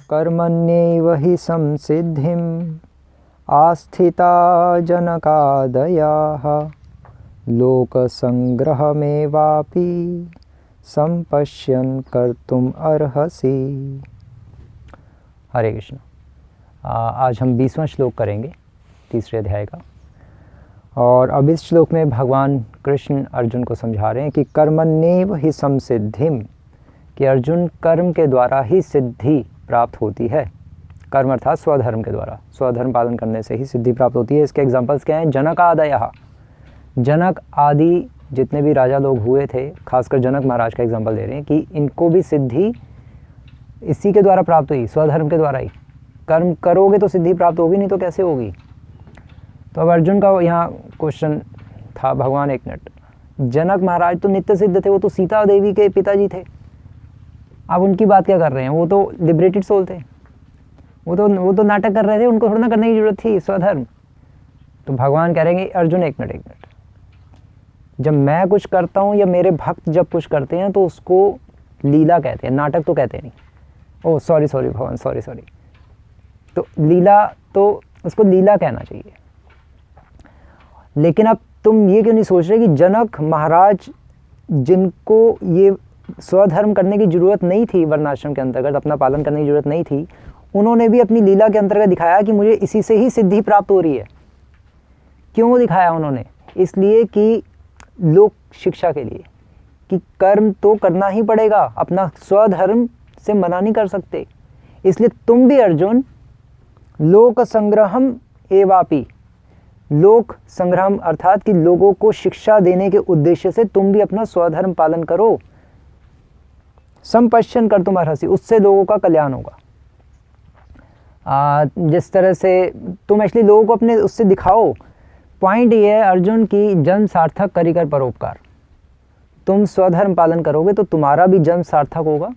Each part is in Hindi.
कर्मण्येव हि संसिद्धिम् आस्थिता जनकादयाः लोकसंग्रहमेवापि संपश्यन् कर्तुम अर्हसि। हरे कृष्ण। आज हम 20वां श्लोक करेंगे तीसरे अध्याय का। और अब इस श्लोक में भगवान कृष्ण अर्जुन को समझा रहे हैं कि कर्मण्येव हि संसिद्धिम, कि अर्जुन कर्म के द्वारा ही सिद्धि प्राप्त होती है। कर्म अर्थात स्वधर्म के द्वारा, स्वधर्म पालन करने से ही सिद्धि प्राप्त होती है। इसके एग्जाम्पल्स क्या हैं? जनक आदयः, जनक आदि जितने भी राजा लोग हुए थे, खासकर जनक महाराज का एग्जाम्पल दे रहे हैं कि इनको भी सिद्धि इसी के द्वारा प्राप्त हुई, स्वधर्म के द्वारा ही। कर्म करोगे तो सिद्धि प्राप्त होगी, नहीं तो कैसे होगी? तो अब अर्जुन का यहाँ क्वेश्चन था, भगवान एक मिनट, जनक महाराज तो नित्य सिद्ध थे, वो तो सीता देवी के पिताजी थे, आप उनकी बात क्या कर रहे हैं? वो तो लिबरेटेड सोल थे, वो तो नाटक कर रहे थे, उनको थोड़ा ना करने की जरूरत थी स्वधर्म। तो भगवान कह रहे हैं अर्जुन एक मिनट, जब मैं कुछ करता हूँ या मेरे भक्त जब कुछ करते हैं तो उसको लीला कहते हैं, नाटक तो कहते नहीं। ओह सॉरी भगवान, सॉरी। तो लीला, तो उसको लीला कहना चाहिए। लेकिन अब तुम ये क्यों नहीं सोच रहे कि जनक महाराज जिनको ये स्वधर्म करने की ज़रूरत नहीं थी, वर्णाश्रम के अंतर्गत अपना पालन करने की ज़रूरत नहीं थी, उन्होंने भी अपनी लीला के अंतर्गत दिखाया कि मुझे इसी से ही सिद्धि प्राप्त हो रही है। क्यों दिखाया उन्होंने? इसलिए कि लोक शिक्षा के लिए, कि कर्म तो करना ही पड़ेगा, अपना स्वधर्म से मना नहीं कर सकते। इसलिए तुम भी अर्जुन लोक संग्रहम एवापि, लोक संग्रहम अर्थात कि लोगों को शिक्षा देने के उद्देश्य से तुम भी अपना स्वधर्म पालन करो। संपश्यन कर तुम अर्हसि, उससे लोगों का कल्याण होगा। जिस तरह से तुम एक्चुअली लोगों को अपने उससे दिखाओ। पॉइंट ये है अर्जुन की, जन्म सार्थक करी कर परोपकार। तुम स्वधर्म पालन करोगे तो तुम्हारा भी जन्म सार्थक होगा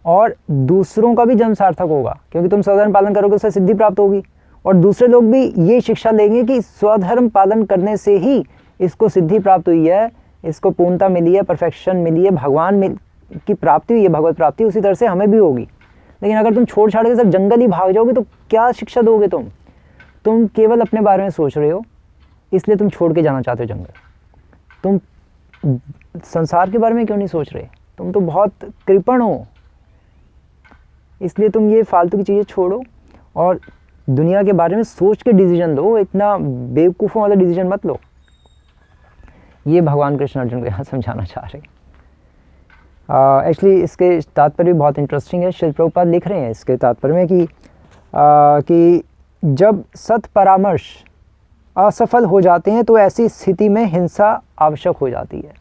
और दूसरों का भी जन्म सार्थक होगा, क्योंकि तुम स्वधर्म पालन करोगे उससे सिद्धि प्राप्त होगी। और दूसरे लोग भी ये शिक्षा लेंगे कि स्वधर्म पालन करने से ही इसको सिद्धि प्राप्त हुई है, इसको पूर्णता मिली है, परफेक्शन मिली है, भगवान की प्राप्ति हुई है, भगवत प्राप्ति, उसी तरह से हमें भी होगी। लेकिन अगर तुम छोड़ छाड़ के सब जंगल ही भाग जाओगे तो क्या शिक्षा दोगे? तुम केवल अपने बारे में सोच रहे हो, इसलिए तुम छोड़ के जाना चाहते हो जंगल। तुम संसार के बारे में क्यों नहीं सोच रहे? तुम तो बहुत कृपण हो, इसलिए तुम ये फालतू की चीज़ें छोड़ो और दुनिया के बारे में सोच के डिसीजन लो। इतना बेवकूफ़ों वाला डिसीजन मत लो। ये भगवान कृष्ण अर्जुन को यहाँ समझाना चाह रहे हैं। एक्चुअली इसके तात्पर्य भी बहुत इंटरेस्टिंग है। श्रील प्रभुपाद लिख रहे हैं इसके तात्पर्य में कि जब सत परामर्श असफल हो जाते हैं तो ऐसी स्थिति में हिंसा आवश्यक हो जाती है।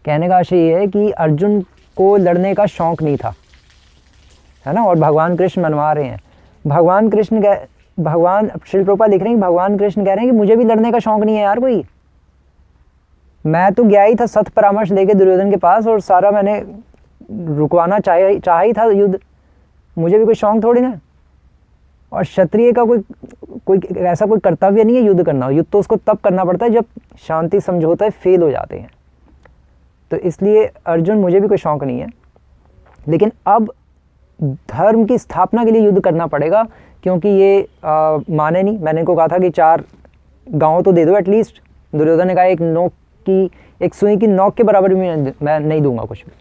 कहने का आशय ये है कि अर्जुन को लड़ने का शौक़ नहीं था, है ना, और भगवान कृष्ण मनवा रहे हैं। भगवान श्रील प्रभुपाद लिख रहे हैं कि भगवान कृष्ण कह रहे हैं कि मुझे भी लड़ने का शौक़ नहीं है यार कोई। मैं तो गया ही था सत परामर्श लेके दुर्योधन के पास और सारा मैंने रुकवाना चाहा ही था युद्ध। मुझे भी कोई शौक़ थोड़ी ना। और क्षत्रिय का कोई ऐसा कोई कर्तव्य नहीं है युद्ध करना। युद्ध तो उसको तब करना पड़ता है जब शांति समझौते फेल हो जाते हैं। तो इसलिए अर्जुन, मुझे भी कोई शौक़ नहीं है, लेकिन अब धर्म की स्थापना के लिए युद्ध करना पड़ेगा, क्योंकि ये माने नहीं। मैंने इनको कहा था कि 4 गाँव तो दे दो एटलीस्ट। दुर्योधन ने कहा एक सुई की नोक के बराबर भी मैं नहीं दूंगा कुछ भी।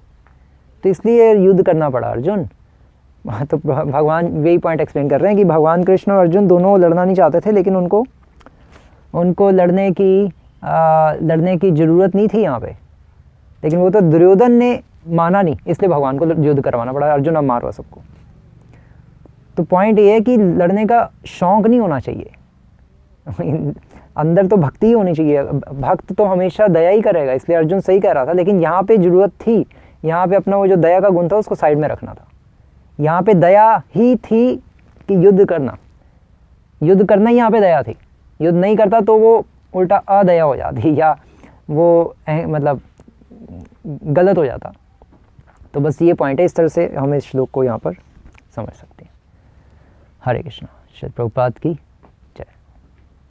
तो इसलिए युद्ध करना पड़ा अर्जुन। तो भगवान वही पॉइंट एक्सप्लेन कर रहे हैं कि भगवान कृष्ण और अर्जुन दोनों लड़ना नहीं चाहते थे, लेकिन उनको लड़ने की ज़रूरत नहीं थी यहाँ पे। लेकिन वो तो दुर्योधन ने माना नहीं, इसलिए भगवान को युद्ध करवाना पड़ा। अर्जुन अब मारो सबको। तो पॉइंट ये है कि लड़ने का शौक़ नहीं होना चाहिए, अंदर तो भक्ति ही होनी चाहिए। भक्त तो हमेशा दया ही करेगा, इसलिए अर्जुन सही कह रहा था। लेकिन यहाँ पे ज़रूरत थी, यहाँ पे अपना वो जो दया का गुण था उसको साइड में रखना था। यहाँ पे दया ही थी कि युद्ध करना ही यहाँ पे दया थी। युद्ध नहीं करता तो वो उल्टा अदया हो जाती या वो मतलब गलत हो जाता। तो बस ये पॉइंट है। इस तरह से हम इस श्लोक को यहाँ पर समझ सकते हैं। हरे कृष्णा। श्री प्रभुपाद की